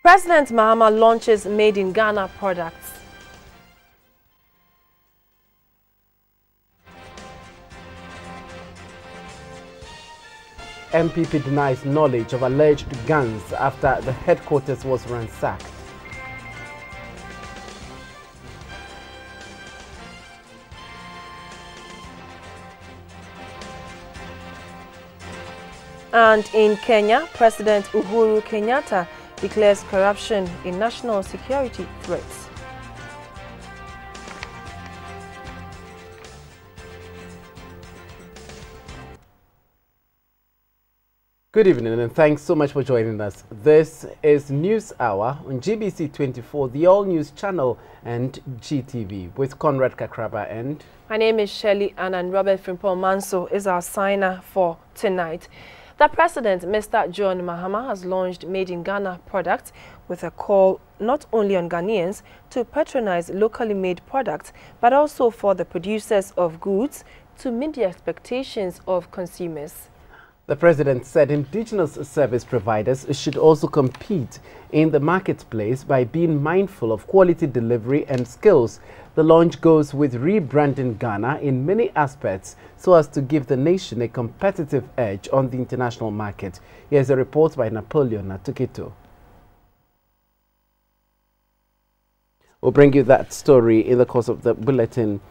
President Mahama launches Made in Ghana products. MPP denies knowledge of alleged guns after the headquarters was ransacked. And in Kenya, President Uhuru Kenyatta declares corruption a national security threat. Good evening and thanks so much for joining us. This is News Hour on GBC24, the all-news channel, and GTV with Conrad Kakraba and... My name is Shelley and Robert Frimpong Manso is our signer for tonight. The President, Mr. John Mahama, has launched Made in Ghana products with a call not only on Ghanaians to patronize locally made products, but also for the producers of goods to meet the expectations of consumers. The President said indigenous service providers should also compete in the marketplace by being mindful of quality delivery and skills. The launch goes with rebranding Ghana in many aspects so as to give the nation a competitive edge on the international market. Here's a report by Napoleon Atukito. We'll bring you that story in the course of the bulletin.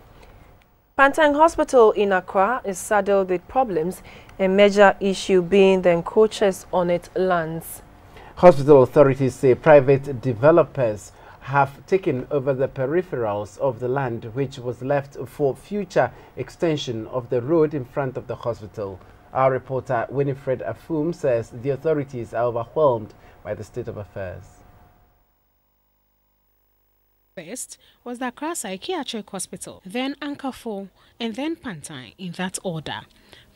Pantang Hospital in Accra is saddled with problems, a major issue being the encroachers on its lands. Hospital authorities say private developers have taken over the peripherals of the land which was left for future extension of the road in front of the hospital. Our reporter Winifred Afum says the authorities are overwhelmed by the state of affairs. First was the Accra Psychiatric Hospital, then Anchor and then Pantang in that order.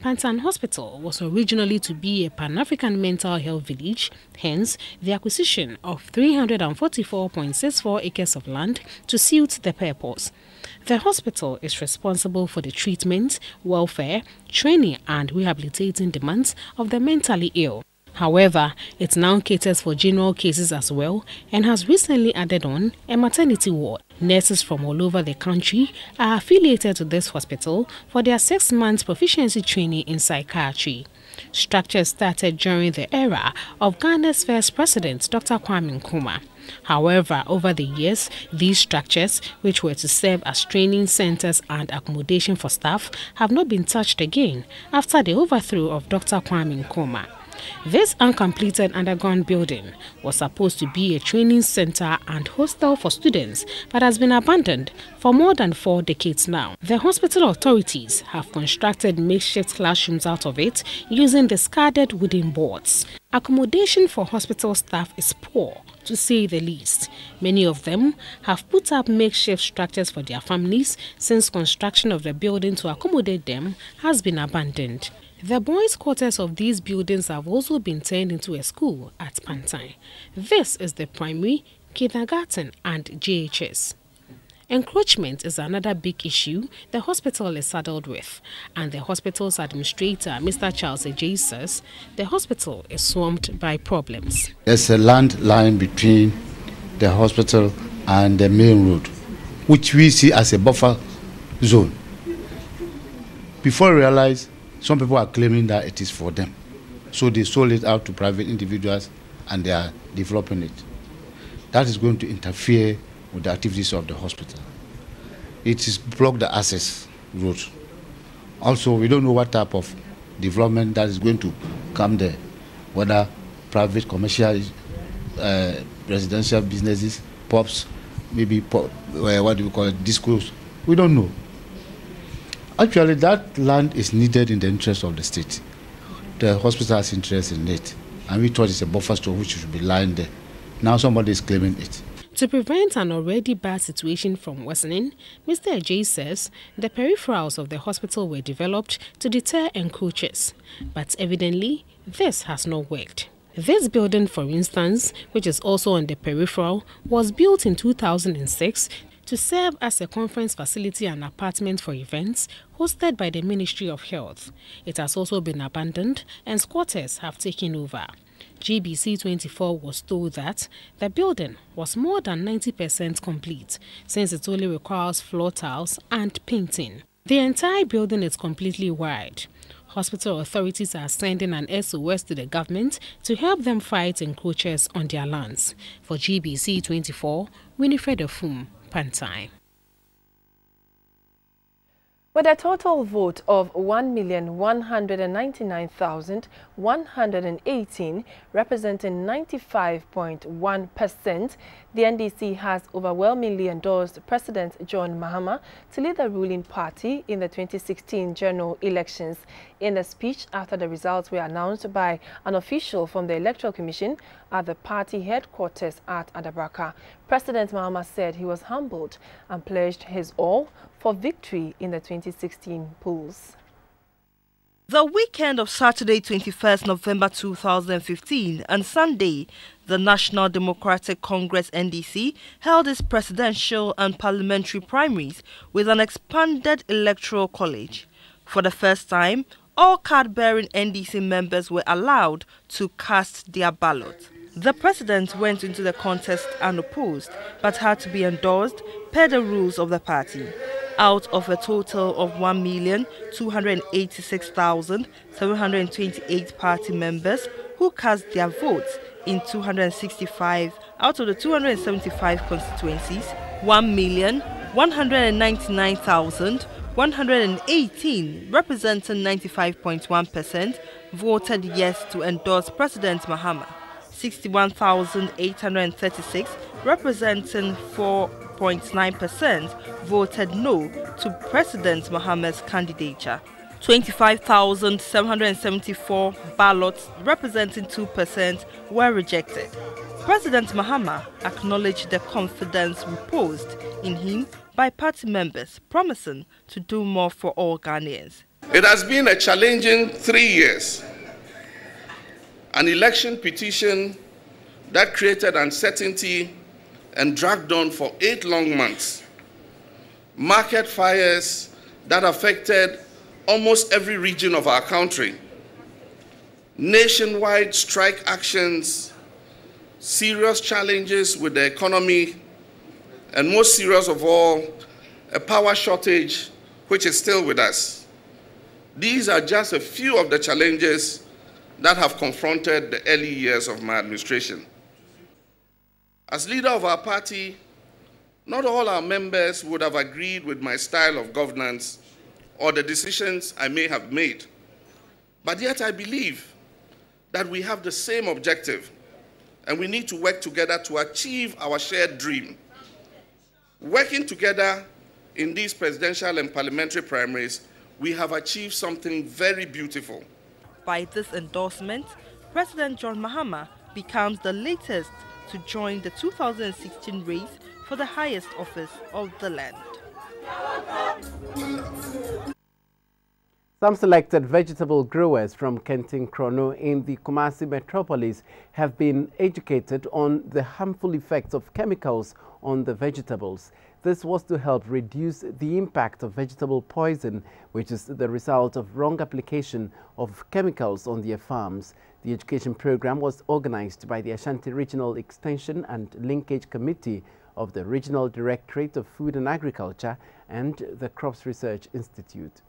Pantang Hospital was originally to be a Pan-African mental health village, hence the acquisition of 344.64 acres of land to suit the purpose. The hospital is responsible for the treatment, welfare, training and rehabilitating demands of the mentally ill. However, it now caters for general cases as well and has recently added on a maternity ward. Nurses from all over the country are affiliated to this hospital for their 6 months proficiency training in psychiatry. Structures started during the era of Ghana's first president, Dr. Kwame Nkrumah. However, over the years, these structures, which were to serve as training centers and accommodation for staff, have not been touched again after the overthrow of Dr. Kwame Nkrumah. This uncompleted underground building was supposed to be a training center and hostel for students, but has been abandoned for more than 4 decades now. The hospital authorities have constructed makeshift classrooms out of it using discarded wooden boards. Accommodation for hospital staff is poor, to say the least. Many of them have put up makeshift structures for their families since construction of the building to accommodate them has been abandoned. The boys' quarters of these buildings have also been turned into a school at Pantang. This is the primary, kindergarten and JHS. Encroachment is another big issue the hospital is saddled with, and the hospital's administrator, Mr. Charles Ejay, says the hospital is swamped by problems. There's a land line between the hospital and the main road, which we see as a buffer zone. Before we realize, some people are claiming that it is for them. So they sold it out to private individuals and they are developing it. That is going to interfere with the activities of the hospital. It is blocked the access route. Also, we don't know what type of development that is going to come there, whether private, commercial, residential businesses, pubs, maybe what do we call it, discos. We don't know. Actually, that land is needed in the interest of the state. The hospital has interest in it, and we thought it's a buffer store which should be lying there. Now somebody is claiming it. To prevent an already bad situation from worsening, Mr. Ejay says the peripherals of the hospital were developed to deter encroachers, but evidently this has not worked. This building, for instance, which is also on the peripheral, was built in 2006 to serve as a conference facility and apartment for events hosted by the Ministry of Health. It has also been abandoned and squatters have taken over. GBC24 was told that the building was more than 90% complete, since it only requires floor tiles and painting. The entire building is completely wired. Hospital authorities are sending an SOS to the government to help them fight encroachers on their lands. For GBC24, Winifred Efum, Pantai. With a total vote of 1,199,118, representing 95.1%, the NDC has overwhelmingly endorsed President John Mahama to lead the ruling party in the 2016 general elections. In a speech after the results were announced by an official from the Electoral Commission at the party headquarters at Adabraka, President Mahama said he was humbled and pledged his all for victory in the 2016 polls. The weekend of Saturday, 21st November 2015 and Sunday, the National Democratic Congress NDC held its presidential and parliamentary primaries with an expanded electoral college. For the first time, all card-bearing NDC members were allowed to cast their ballot. The president went into the contest unopposed but had to be endorsed per the rules of the party. Out of a total of 1,286,728 party members who cast their votes in 265 out of the 275 constituencies, 1,199,118, representing 95.1%, voted yes to endorse President Mahama. 61,836, representing 4.9%, voted no to President Mahama's candidature. 25,774 ballots, representing 2%, were rejected. President Mahama acknowledged the confidence reposed in him by party members, promising to do more for all Ghanaians. It has been a challenging 3 years. An election petition that created uncertainty and dragged on for 8 long months. Market fires that affected almost every region of our country. Nationwide strike actions, serious challenges with the economy, and most serious of all, a power shortage which is still with us. These are just a few of the challenges that have confronted the early years of my administration. As leader of our party, not all our members would have agreed with my style of governance or the decisions I may have made. But yet I believe that we have the same objective and we need to work together to achieve our shared dream. Working together in these presidential and parliamentary primaries, we have achieved something very beautiful. By this endorsement, President John Mahama becomes the latest to join the 2016 race for the highest office of the land. Some selected vegetable growers from Kentin Krono in the Kumasi metropolis have been educated on the harmful effects of chemicals on the vegetables. This was to help reduce the impact of vegetable poison, which is the result of wrong application of chemicals on their farms. The education program was organized by the Ashanti Regional Extension and Linkage Committee of the Regional Directorate of Food and Agriculture and the Crops Research Institute.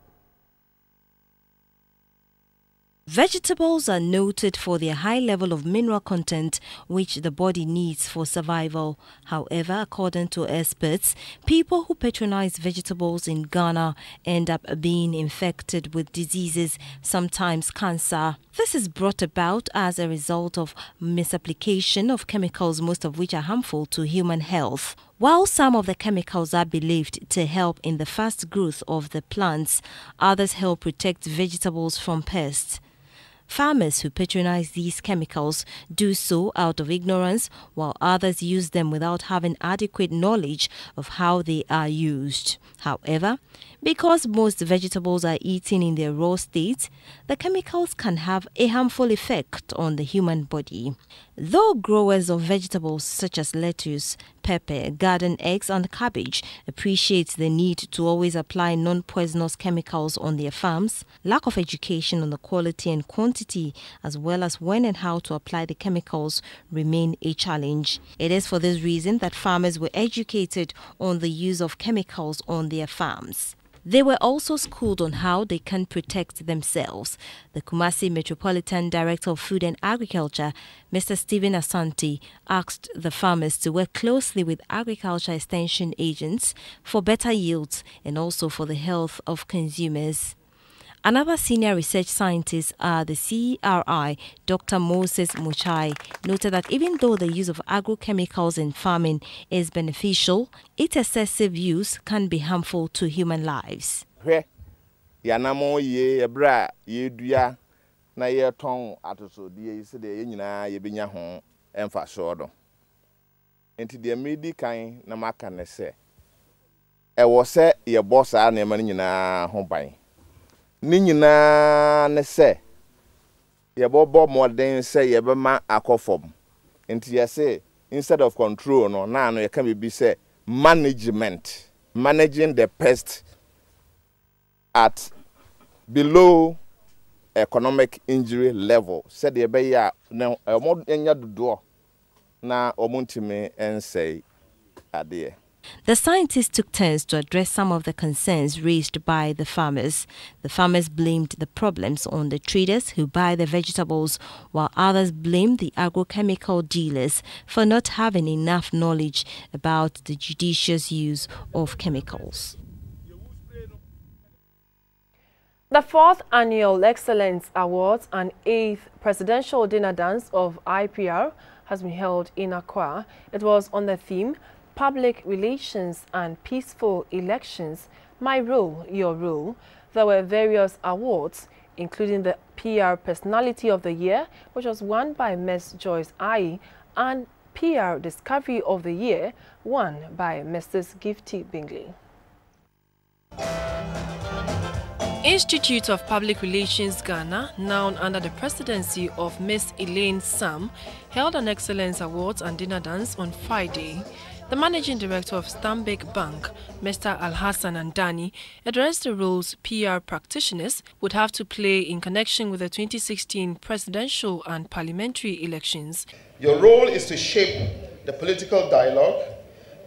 Vegetables are noted for their high level of mineral content which the body needs for survival. However, according to experts, people who patronize vegetables in Ghana end up being infected with diseases, sometimes cancer. This is brought about as a result of misapplication of chemicals, most of which are harmful to human health. While some of the chemicals are believed to help in the fast growth of the plants, others help protect vegetables from pests. Farmers who patronize these chemicals do so out of ignorance, while others use them without having adequate knowledge of how they are used. However, Because most vegetables are eaten in their raw state, the chemicals can have a harmful effect on the human body. Though growers of vegetables such as lettuce, pepper, garden eggs and cabbage appreciate the need to always apply non-poisonous chemicals on their farms, lack of education on the quality and quantity as well as when and how to apply the chemicals remain a challenge. It is for this reason that farmers were educated on the use of chemicals on their farms. They were also schooled on how they can protect themselves. The Kumasi Metropolitan Director of Food and Agriculture, Mr. Stephen Asante, asked the farmers to work closely with agriculture extension agents for better yields and also for the health of consumers. Another senior research scientist at the CRI, Dr. Moses Muchai, noted that even though the use of agrochemicals in farming is beneficial, its excessive use can be harmful to human lives. Yanamo ye ebra ye dua na ye ton atoso die se de nyina ye benya ho emfa so enti de medi kan na maka ne se e wo se ye bossa na ema nyina ho ban ni nyina ne se ye bobo modern se ye be ma akofom enti ye se instead of control no na no ye can be say managing the pest at below economic injury level said the be ya na omo enya dodo na omuntime ensay ade. The scientists took turns to address some of the concerns raised by the farmers. The farmers blamed the problems on the traders who buy the vegetables, while others blamed the agrochemical dealers for not having enough knowledge about the judicious use of chemicals. The 4th Annual Excellence Awards and 8th Presidential Dinner Dance of IPR has been held in Accra. It was on the theme Public Relations and Peaceful Elections, My Role, Your Role. There were various awards, including the PR Personality of the Year, which was won by Ms. Joyce Aye, and PR Discovery of the Year, won by Mrs. Gifty Bingley. Institute of Public Relations Ghana, now under the presidency of Ms. Elaine Sam, held an Excellence Awards and Dinner Dance on Friday. The Managing Director of Stanbic Bank, Mr. Alhassan Andani, addressed the roles PR practitioners would have to play in connection with the 2016 presidential and parliamentary elections. Your role is to shape the political dialogue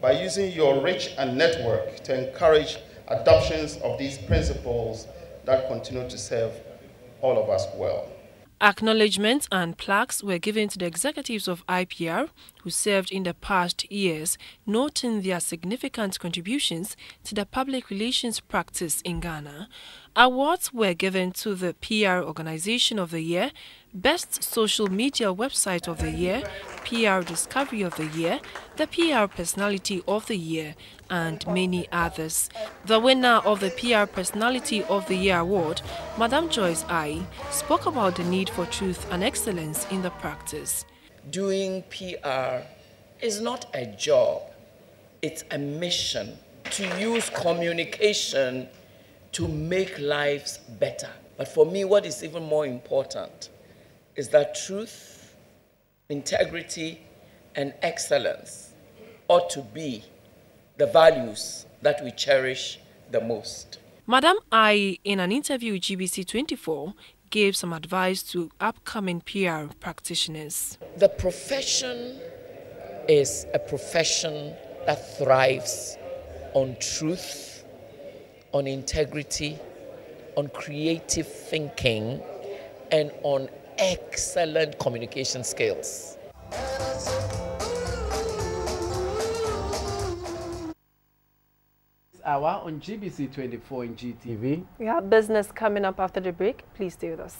by using your reach and network to encourage adoptions of these principles that continue to serve all of us well. Acknowledgements and plaques were given to the executives of IPR who served in the past years, noting their significant contributions to the public relations practice in Ghana. Awards were given to the PR Organization of the Year, Best Social Media Website of the Year, PR Discovery of the Year, the PR Personality of the Year, and many others. The winner of the PR Personality of the Year award, Madam Joyce Aye, spoke about the need for truth and excellence in the practice. Doing PR is not a job, it's a mission to use communication to make lives better. But for me, what is even more important is that truth, integrity, and excellence ought to be the values that we cherish the most. Madam Aye, in an interview with GBC24, gave some advice to upcoming PR practitioners. The profession is a profession that thrives on truth, on integrity, on creative thinking, and on excellent communication skills. Hour on GBC24 in GTV. We have business coming up after the break. Please stay with us.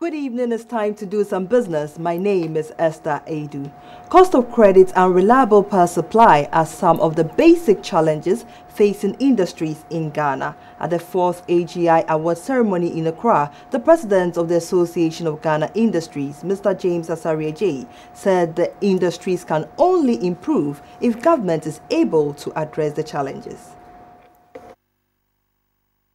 Good evening, it's time to do some business. My name is Esther Adu. Cost of credit and reliable power supply are some of the basic challenges facing industries in Ghana. At the 4th AGI Award ceremony in Accra, the president of the Association of Ghana Industries, Mr. James Asariaje, said the industries can only improve if government is able to address the challenges.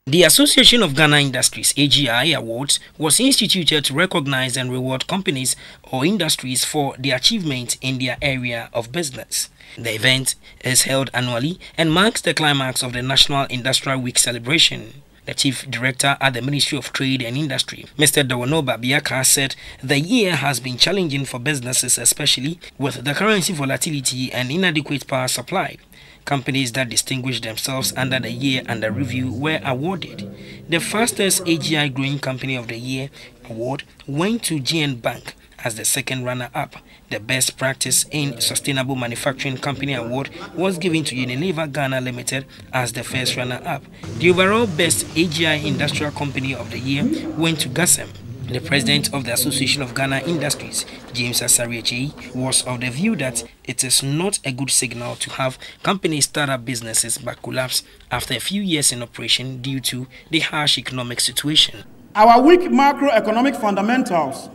The Association of Ghana Industries AGI Awards was instituted to recognize and reward companies or industries for their achievement in their area of business. The event is held annually and marks the climax of the National Industrial Week celebration. The Chief Director at the Ministry of Trade and Industry, Mr. Dawanoba Biaka, said the year has been challenging for businesses, especially with the currency volatility and inadequate power supply. Companies that distinguished themselves under the year under review were awarded. The fastest AGI Growing Company of the Year award went to GN Bank as the second runner-up. The Best Practice in Sustainable Manufacturing Company award was given to Unilever Ghana Limited as the first runner-up. The overall Best AGI Industrial Company of the Year went to GASEM. The president of the Association of Ghana Industries, James Asariaje, was of the view that it is not a good signal to have companies start up businesses but collapse after a few years in operation due to the harsh economic situation. Our weak macroeconomic fundamentals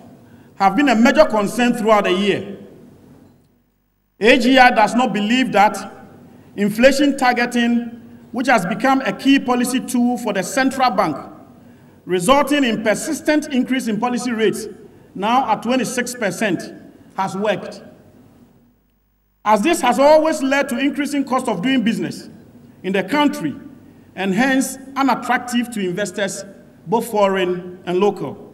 have been a major concern throughout the year. AGI does not believe that inflation targeting, which has become a key policy tool for the central bank, resulting in persistent increase in policy rates, now at 26%, has worked. As this has always led to increasing cost of doing business in the country and hence unattractive to investors, both foreign and local.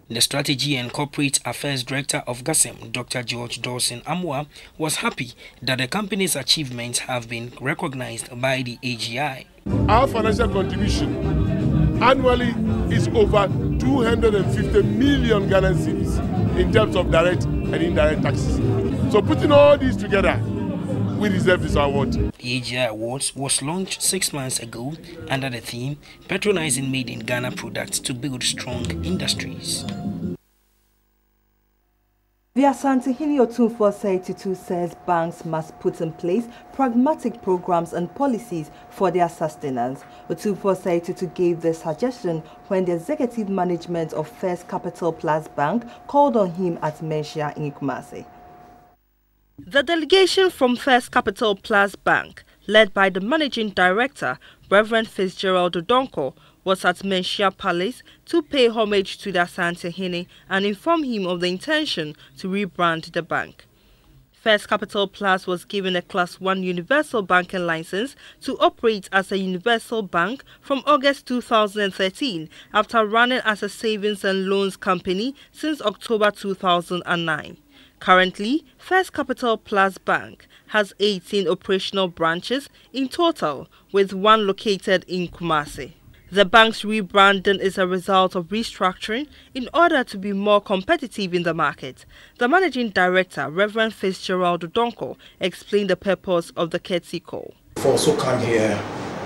The Strategy and Corporate Affairs Director of GASEM, Dr. George Dawson Amwa, was happy that the company's achievements have been recognized by the AGI. Our financial contribution annually is over 250 million Ghanaian cedis in terms of direct and indirect taxes. So putting all these together, we deserve this award. The AGI Awards was launched 6 months ago under the theme Patronizing Made in Ghana Products to Build Strong Industries. The Asantehene Otumfuo Osei says banks must put in place pragmatic programs and policies for their sustenance. Otumfuo Osei gave the suggestion when the executive management of First Capital Plus Bank called on him at Menchia in Kumasi. The delegation from First Capital Plus Bank, led by the managing director, Reverend Fitzgerald Odonko, was at Menchia Palace to pay homage to the Asantehene and inform him of the intention to rebrand the bank. First Capital Plus was given a Class 1 universal banking license to operate as a universal bank from August 2013 after running as a savings and loans company since October 2009. Currently, First Capital Plus Bank has 18 operational branches in total, with 1 located in Kumasi. The bank's rebranding is a result of restructuring in order to be more competitive in the market. The managing director, Reverend Fitzgerald Odonko, explained the purpose of the courtesy call. We've also come here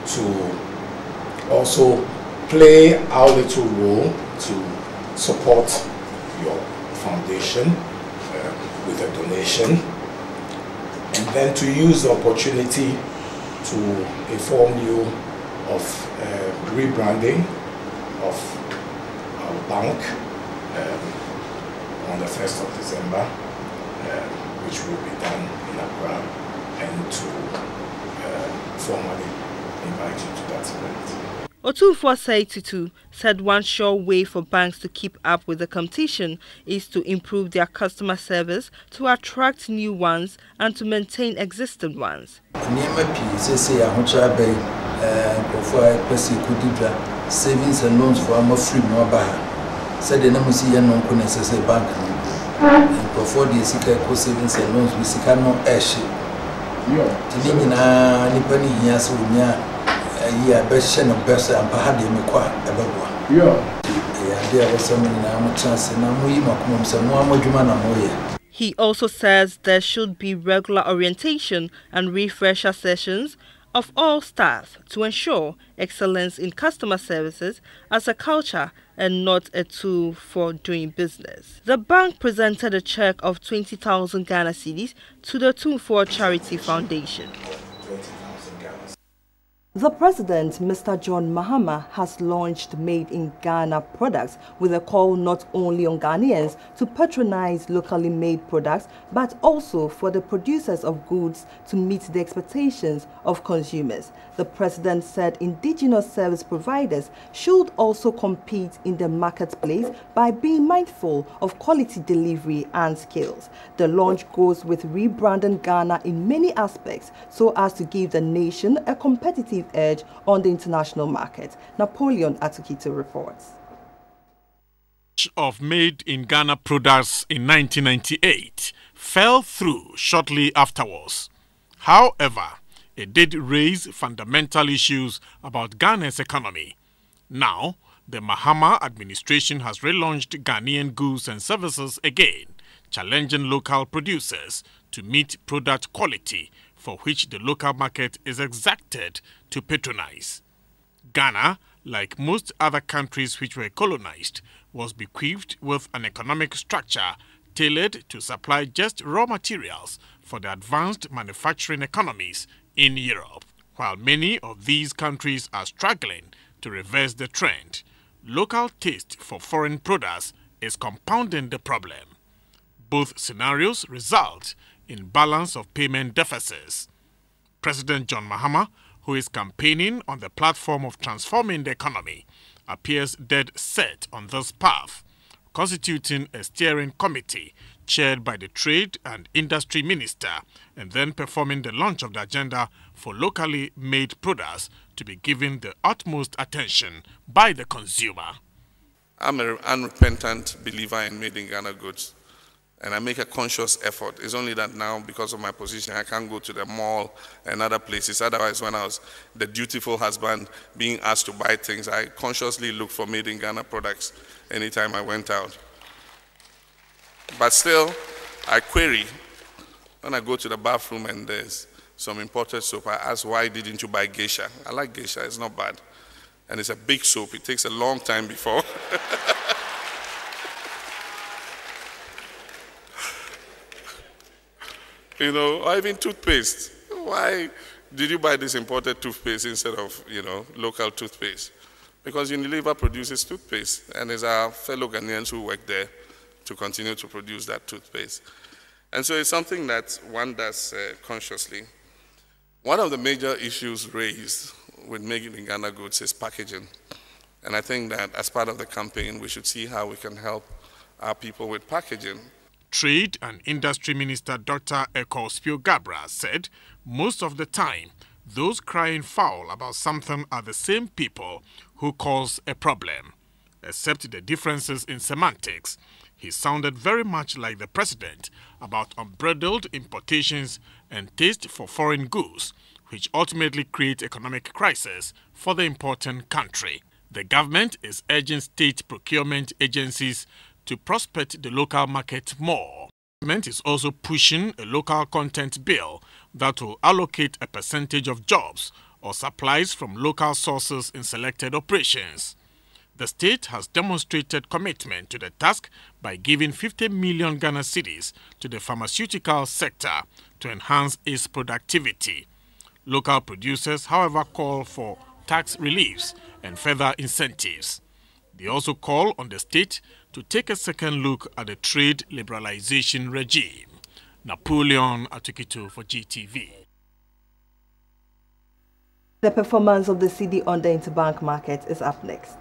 to also play our little role to support your foundation with a donation, and then to use the opportunity to inform you of rebranding of our bank on the 1st of December, which will be done in Accra, and to formally invite you to that event. Otumfuo Osei said one sure way for banks to keep up with the competition is to improve their customer service, to attract new ones and to maintain existing ones. Savings and loans for our free mobile. Said the name see no necessary bank. Before the Sika savings and loans, we see no ash. Tinina Nipani has year best and best and Pahadi Mikwa there was some chance and He also says there should be regular orientation and refresher sessions of all staff to ensure excellence in customer services as a culture and not a tool for doing business. The bank presented a check of 20,000 Ghana cedis to the Tumfor Charity Foundation. The president, Mr. John Mahama, has launched Made in Ghana products with a call not only on Ghanaians to patronize locally made products, but also for the producers of goods to meet the expectations of consumers. The president said indigenous service providers should also compete in the marketplace by being mindful of quality delivery and skills. The launch goes with rebranding Ghana in many aspects so as to give the nation a competitive edge on the international market. Napoleon Atukito reports. Of Made in Ghana products in 1998 fell through shortly afterwards. However, it did raise fundamental issues about Ghana's economy. Now, the Mahama administration has relaunched Ghanaian goods and services again, challenging local producers to meet product quality for which the local market is exacted to patronize. Ghana, like most other countries which were colonized, was bequeathed with an economic structure tailored to supply just raw materials for the advanced manufacturing economies in Europe. While many of these countries are struggling to reverse the trend, local taste for foreign products is compounding the problem. Both scenarios result in balance of payment deficits. President John Mahama, who is campaigning on the platform of transforming the economy, appears dead set on this path, constituting a steering committee chaired by the Trade and Industry Minister and then performing the launch of the agenda for locally made products to be given the utmost attention by the consumer. I'm an unrepentant believer in Made in Ghana goods. And I make a conscious effort. It's only that now, because of my position, I can't go to the mall and other places. Otherwise, when I was the dutiful husband being asked to buy things, I consciously looked for Made in Ghana products anytime I went out. But still, I query. When I go to the bathroom and there's some imported soap, I ask, why didn't you buy geisha? I like geisha, it's not bad. And it's a big soap. It takes a long time before. You know, or even toothpaste. Why did you buy this imported toothpaste instead of, local toothpaste? Because Unilever produces toothpaste, and it's our fellow Ghanaians who work there to continue to produce that toothpaste. And so it's something that one does consciously. One of the major issues raised with making in Ghana goods is packaging. And I think that as part of the campaign, we should see how we can help our people with packaging. Trade and Industry Minister Dr. Ekospio Gabra said most of the time, those crying foul about something are the same people who cause a problem. Except the differences in semantics, he sounded very much like the president about unbridled importations and taste for foreign goods, which ultimately create economic crisis for the importing country. The government is urging state procurement agencies to prospect the local market more. The government is also pushing a local content bill that will allocate a percentage of jobs or supplies from local sources in selected operations. The state has demonstrated commitment to the task by giving 50 million Ghana cedis to the pharmaceutical sector to enhance its productivity. Local producers, however, call for tax reliefs and further incentives. They also call on the state to take a second look at the trade liberalization regime. Napoleon Atukito for GTV. The performance of the cedi on the interbank market is up next.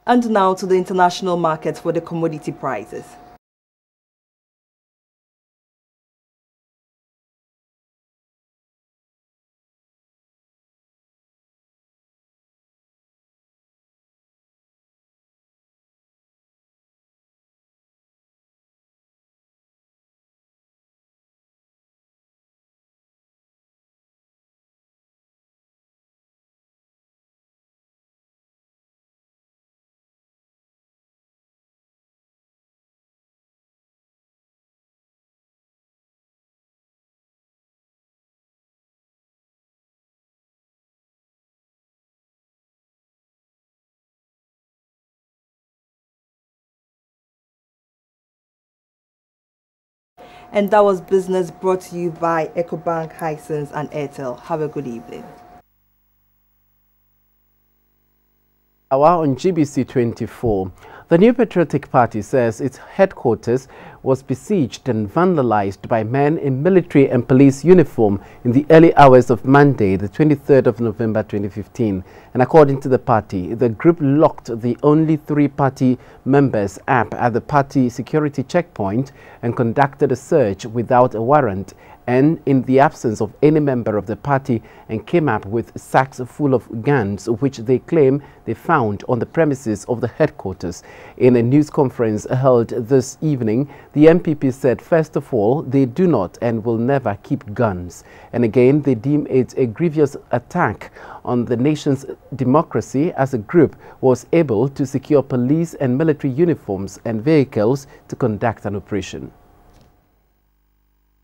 And now to the international markets for the commodity prices. And that was Business, brought to you by EcoBank, Hisense and Airtel. Have a good evening. On GBC24, the New Patriotic Party says its headquarters was besieged and vandalized by men in military and police uniform in the early hours of Monday, the 23rd of November 2015. And according to the party, the group locked the only 3 party members up at the party security checkpoint and conducted a search without a warrant and in the absence of any member of the party, and came up with sacks full of guns which they claim they found on the premises of the headquarters. In a news conference held this evening, the MPP said, first of all, they do not and will never keep guns. And again, they deem it a grievous attack on the nation's democracy as a group was able to secure police and military uniforms and vehicles to conduct an operation.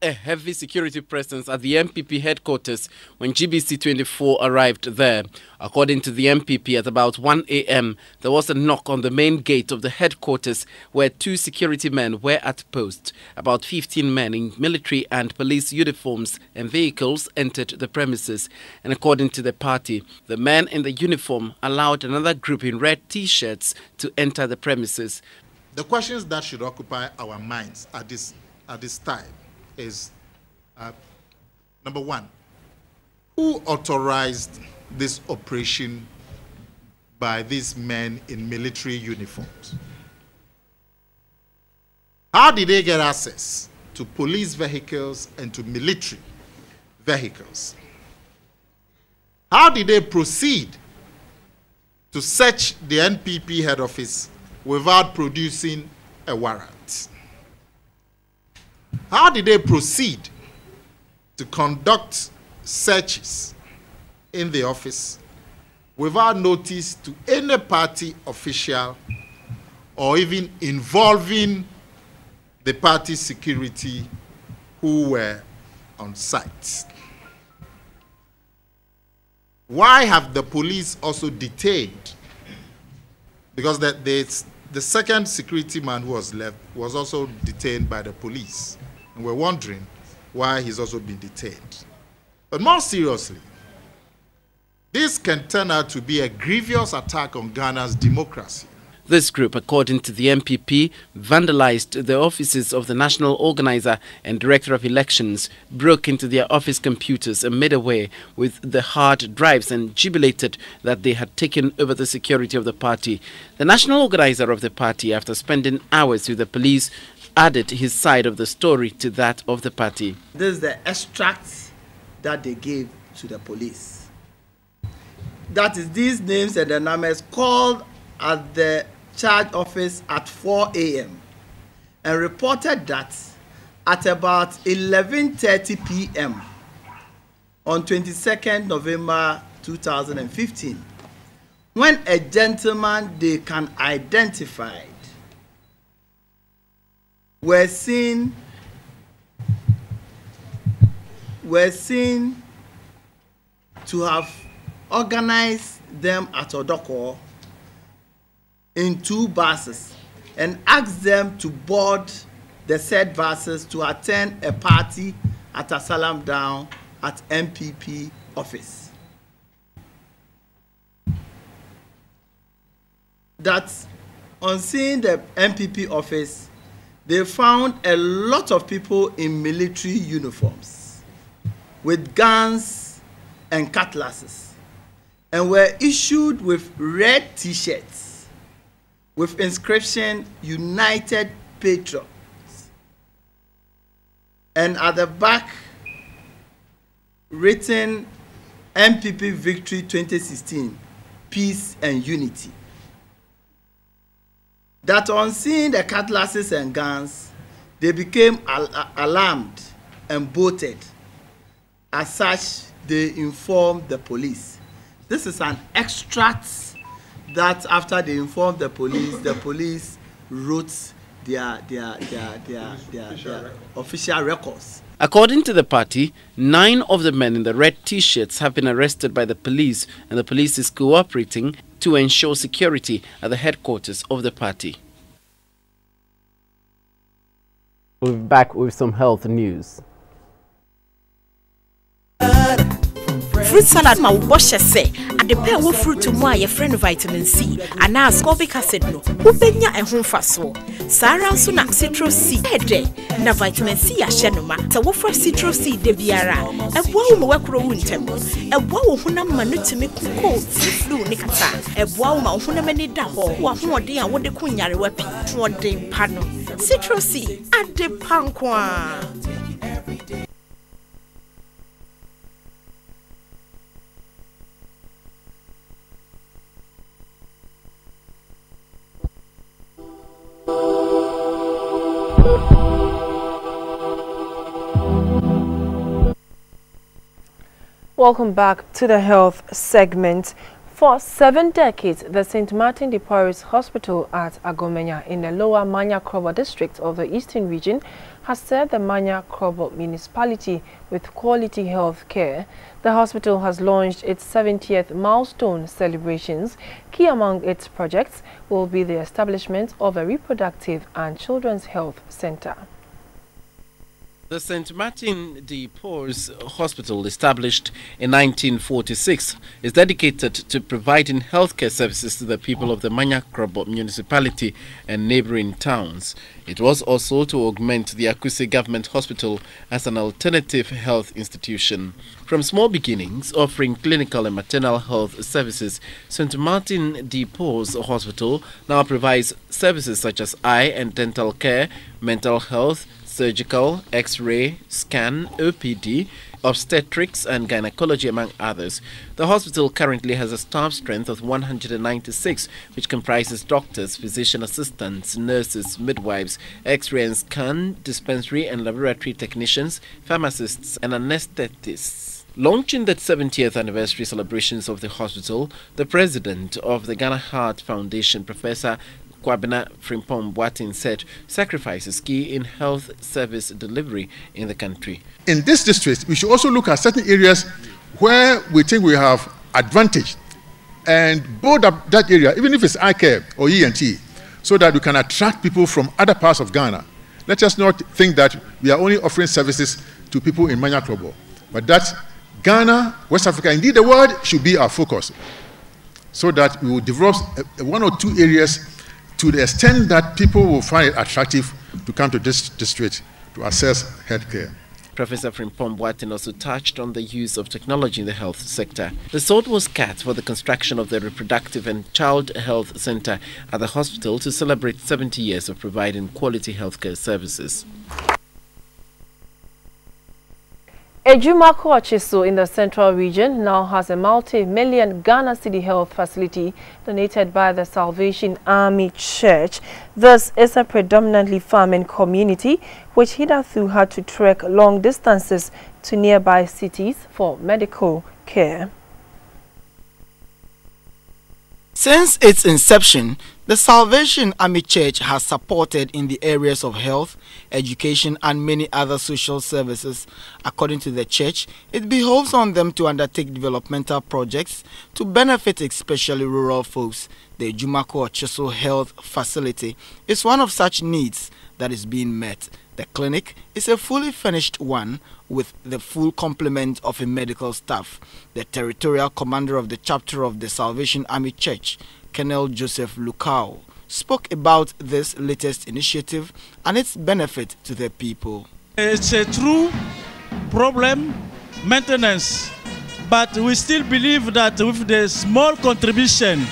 A heavy security presence at the MPP headquarters when GBC24 arrived there. According to the MPP, at about 1 a.m., there was a knock on the main gate of the headquarters where 2 security men were at post. About 15 men in military and police uniforms and vehicles entered the premises. And according to the party, the men in the uniform allowed another group in red T-shirts to enter the premises. The questions that should occupy our minds at this time is, number 1, who authorized this operation by these men in military uniforms? How did they get access to police vehicles and to military vehicles? How did they proceed to search the NPP head office without producing a warrant? How did they proceed to conduct searches in the office without notice to any party official or even involving the party security who were on site? Why have the police also detained? Because the second security man who was left was also detained by the police. And we're wondering why he's also been detained. But more seriously, this can turn out to be a grievous attack on Ghana's democracy. This group, according to the MPP, vandalized the offices of the national organizer and director of elections, broke into their office computers and made away with the hard drives and jubilated that they had taken over the security of the party. The national organizer of the party, after spending hours with the police, added his side of the story to that of the party. This is the extract that they gave to the police. That is, these names and the numbers called at the charge office at 4 a.m. and reported that at about 11:30 p.m. on 22nd November 2015, when a gentleman they can identify were seen to have organized them at Odoko in 2 buses and asked them to board the said buses to attend a party at Asalam Down at MPP office. That on seeing the MPP office, they found a lot of people in military uniforms with guns and cutlasses and were issued with red T-shirts with inscription United Patriots, and at the back written MPP Victory 2016, Peace and Unity. That on seeing the cutlasses and guns, they became alarmed and bolted. As such, they informed the police. This is an extract that after they informed the police wrote their official records. According to the party, 9 of the men in the red T-shirts have been arrested by the police, and the police is cooperating to ensure security at the headquarters of the party. We'll be back with some health news. Fruit salad ma woboshe say adepe wo fruit mu a ye friend vitamin C and ascorbic acid no ubenya ehun faso sara nso na citrus C ede na vitamin C ya hyenoma ta wo fra citrus C de biara eboa wo mawakro wu ntem eboa wo hunam ma no timi kuko flu ni kata eboa wo ma hunam ani da ho wo hoden a wo de kunyare wapi hoden pa no citrus C ade pankwa. Welcome back to the health segment. For 7 decades, the St. Martin de Porres Hospital at Agomenya in the lower Manya Krobo district of the Eastern region has served the Manya Krobo municipality with quality health care. The hospital has launched its 70th milestone celebrations. Key among its projects will be the establishment of a reproductive and children's health center. The St. Martin de Porres Hospital, established in 1946, is dedicated to providing healthcare services to the people of the Manya Krobo municipality and neighboring towns. It was also to augment the Akuse Government Hospital as an alternative health institution. From small beginnings, offering clinical and maternal health services, St. Martin de Porres Hospital now provides services such as eye and dental care, mental health, surgical, X-ray, scan, OPD, obstetrics and gynecology, among others. The hospital currently has a staff strength of 196, which comprises doctors, physician assistants, nurses, midwives, X-ray and scan, dispensary and laboratory technicians, pharmacists and anesthetists. Launching the 70th anniversary celebrations of the hospital, the president of the Ghana Heart Foundation, Professor Kwabena Frimpong Boateng, said sacrifice is key in health service delivery in the country. In this district, we should also look at certain areas where we think we have advantage and build up that area, even if it's eye care or ENT, so that we can attract people from other parts of Ghana. Let us not think that we are only offering services to people in Manya Krobo, but that Ghana, West Africa, indeed the world should be our focus, so that we will develop 1 or 2 areas to the extent that people will find it attractive to come to this district to access healthcare. Professor Frimpong Boateng also touched on the use of technology in the health sector. The sword was cut for the construction of the Reproductive and Child Health Center at the hospital to celebrate 70 years of providing quality healthcare services. Ejumako Achiso in the Central Region now has a multi-million Ghana City Health facility donated by the Salvation Army Church. This is a predominantly farming community which hitherto had to trek long distances to nearby cities for medical care. Since its inception, the Salvation Army Church has supported in the areas of health, education and many other social services. According to the church, it behoves on them to undertake developmental projects to benefit especially rural folks. The Ejumako Achiso Health Facility is one of such needs that is being met. The clinic is a fully furnished one with the full complement of a medical staff. The territorial commander of the chapter of the Salvation Army Church, Colonel Joseph Lukau, spoke about this latest initiative and its benefit to the people. It's a true problem, maintenance, but we still believe that with the small contribution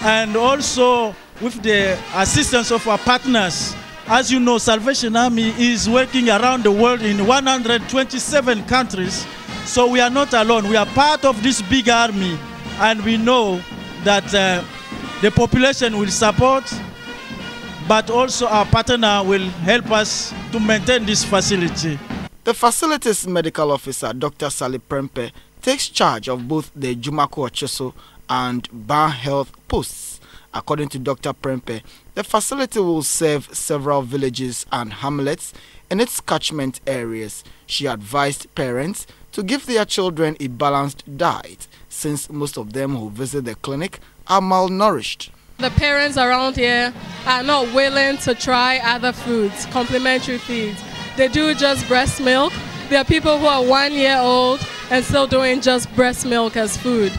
and also with the assistance of our partners, as you know, Salvation Army is working around the world in 127 countries, so we are not alone. We are part of this big army, and we know that the population will support, but also our partner will help us to maintain this facility. The facility's medical officer, Dr. Sally Prempe, takes charge of both the Ejumako Achiso and Ban Health posts. According to Dr. Prempe, the facility will serve several villages and hamlets in its catchment areas. She advised parents to give their children a balanced diet, since most of them who visit the clinic are malnourished. The parents around here are not willing to try other foods, complementary foods. they do just breast milk. There are people who are 1 year old and still doing just breast milk as food.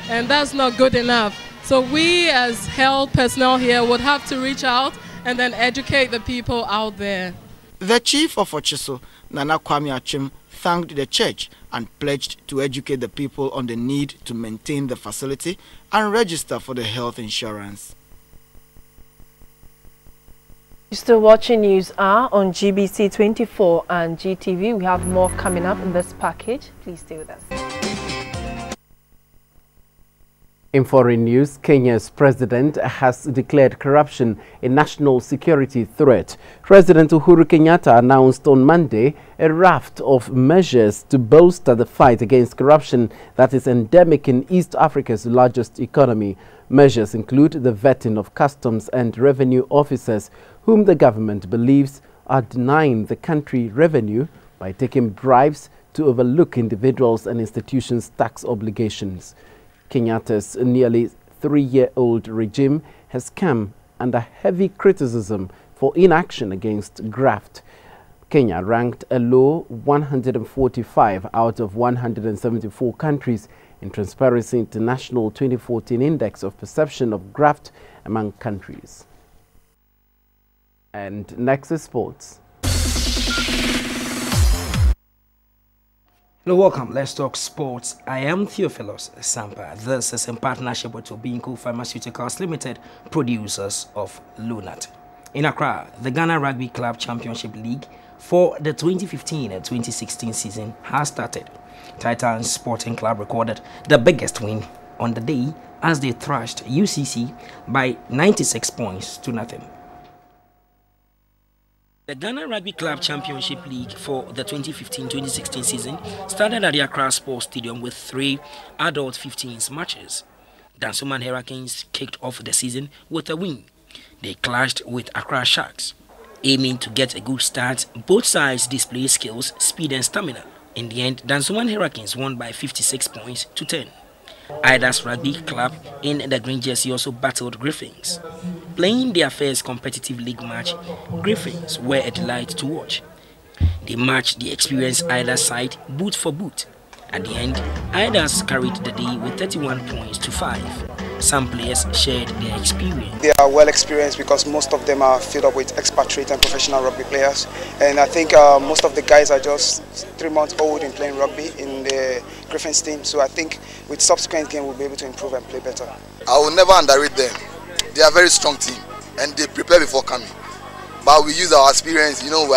And that's not good enough. So we as health personnel here would have to reach out and then educate the people out there. The chief of Ochiso, Nana Kwame Achim, thanked the church and pledged to educate the people on the need to maintain the facility and register for the health insurance. You're still watching News Hour on GBC24 and GTV. We have more coming up in this package. Please stay with us. In foreign news, Kenya's president has declared corruption a national security threat. President Uhuru Kenyatta announced on Monday a raft of measures to bolster the fight against corruption that is endemic in East Africa's largest economy. Measures include the vetting of customs and revenue officers whom the government believes are denying the country revenue by taking bribes to overlook individuals' and institutions' tax obligations. Kenyatta's nearly 3-year-old regime has come under heavy criticism for inaction against graft. Kenya ranked a low 145 out of 174 countries in Transparency International 2014 Index of Perception of Graft among countries. And next is sports. Hello, welcome. Let's talk sports. I am Theophilus Sampa. This is in partnership with Obinco Pharmaceuticals Limited, producers of Lunat. In Accra, the Ghana Rugby Club Championship League for the 2015-2016 season has started. Titans Sporting Club recorded the biggest win on the day as they thrashed UCC by 96 points to nothing. The Ghana Rugby Club Championship League for the 2015-2016 season started at the Accra Sports Stadium with 3 adult 15s matches. Dansoman Hurricanes kicked off the season with a win. They clashed with Accra Sharks. Aiming to get a good start, both sides displayed skills, speed and stamina. In the end, Dansoman Hurricanes won by 56 points to 10. Ida's Rugby Club in the green jersey also battled Griffins. Playing their first competitive league match, Griffins were a delight to watch. They matched the experienced Ida side boot for boot. At the end, Idas carried the day with 31 points to 5. Some players shared their experience. They are well experienced because most of them are filled up with expatriate and professional rugby players. And I think most of the guys are just 3 months old in playing rugby in the Griffins team. So I think with subsequent game we'll be able to improve and play better. I will never underrate them. They are a very strong team and they prepare before coming. But we use our experience, you know, we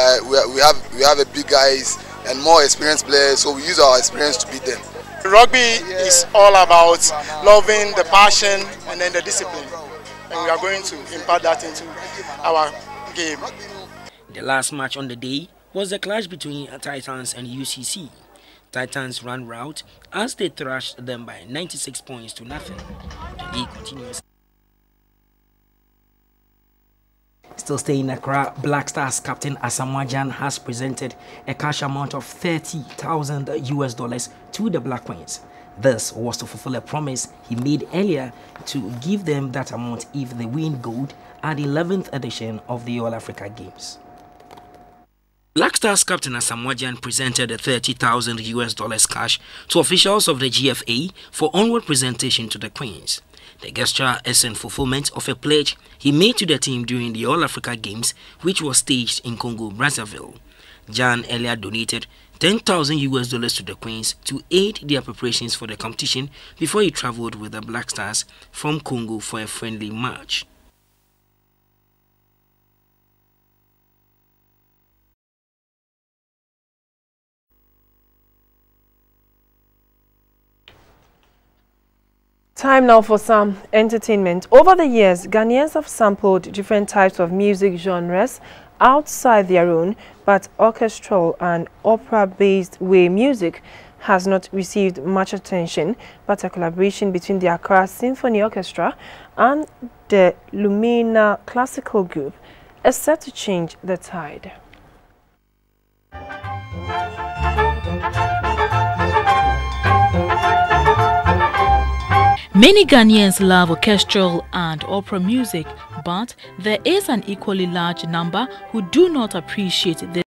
have a big guys and more experienced players, so we use our experience to beat them. Rugby is all about loving, the passion, and then the discipline. And we are going to impart that into our game. The last match on the day was the clash between Titans and UCC. Titans ran rout as they thrashed them by 96 points to nothing. The league continues. Still staying in Accra, Black Stars captain Asamoah Gyan has presented a cash amount of $30,000 to the Black Queens. This was to fulfill a promise he made earlier to give them that amount if they win gold at the 11th edition of the All Africa Games. Black Stars captain Asamoah Gyan presented a $30,000 cash to officials of the GFA for onward presentation to the Queens. The gesture is in fulfillment of a pledge he made to the team during the All Africa Games, which was staged in Congo, Brazzaville. Gyan earlier donated $10,000 to the Queens to aid their preparations for the competition before he traveled with the Black Stars from Congo for a friendly match. Time now for some entertainment. Over the years, Ghanaians have sampled different types of music genres outside their own, but orchestral and opera-based way music has not received much attention, but a collaboration between the Accra Symphony Orchestra and the Lumina Classical Group is set to change the tide. Many Ghanaians love orchestral and opera music, but there is an equally large number who do not appreciate this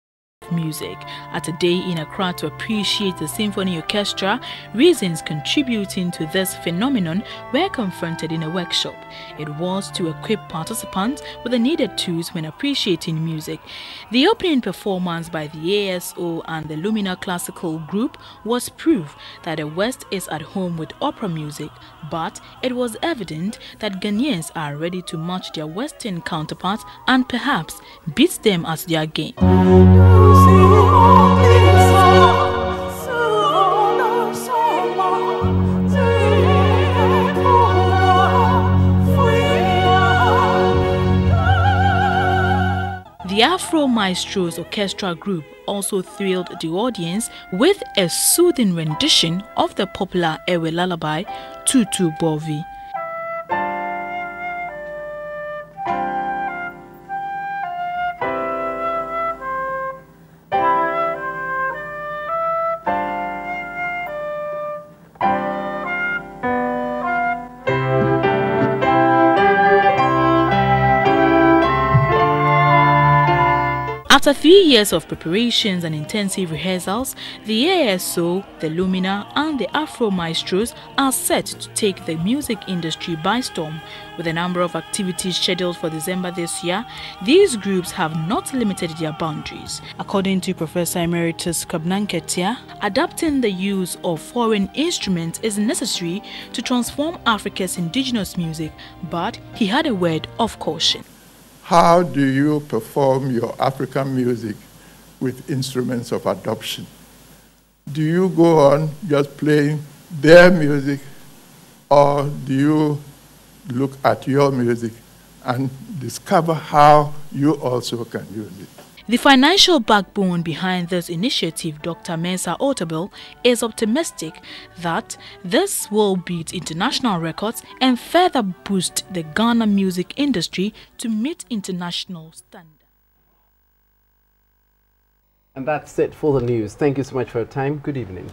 music. At a day in Accra to appreciate the symphony orchestra, reasons contributing to this phenomenon were confronted in a workshop. It was to equip participants with the needed tools when appreciating music. The opening performance by the ASO and the Lumina Classical Group was proof that the West is at home with opera music, but it was evident that Ghanaians are ready to match their Western counterparts and perhaps beat them at their game. The Afro Maestros Orchestra Group also thrilled the audience with a soothing rendition of the popular Ewe lullaby, Tutu Bovi. After 3 years of preparations and intensive rehearsals, the ASO, the Lumina and the Afro Maestros are set to take the music industry by storm. With a number of activities scheduled for December this year, these groups have not limited their boundaries. According to Professor Emeritus Kabnanketia, adapting the use of foreign instruments is necessary to transform Africa's indigenous music, but he had a word of caution. How do you perform your African music with instruments of adoption? Do you go on just playing their music, or do you look at your music and discover how you also can use it? The financial backbone behind this initiative, Dr. Mensa Otabil, is optimistic that this will beat international records and further boost the Ghana music industry to meet international standards. And that's it for the news. Thank you so much for your time. Good evening.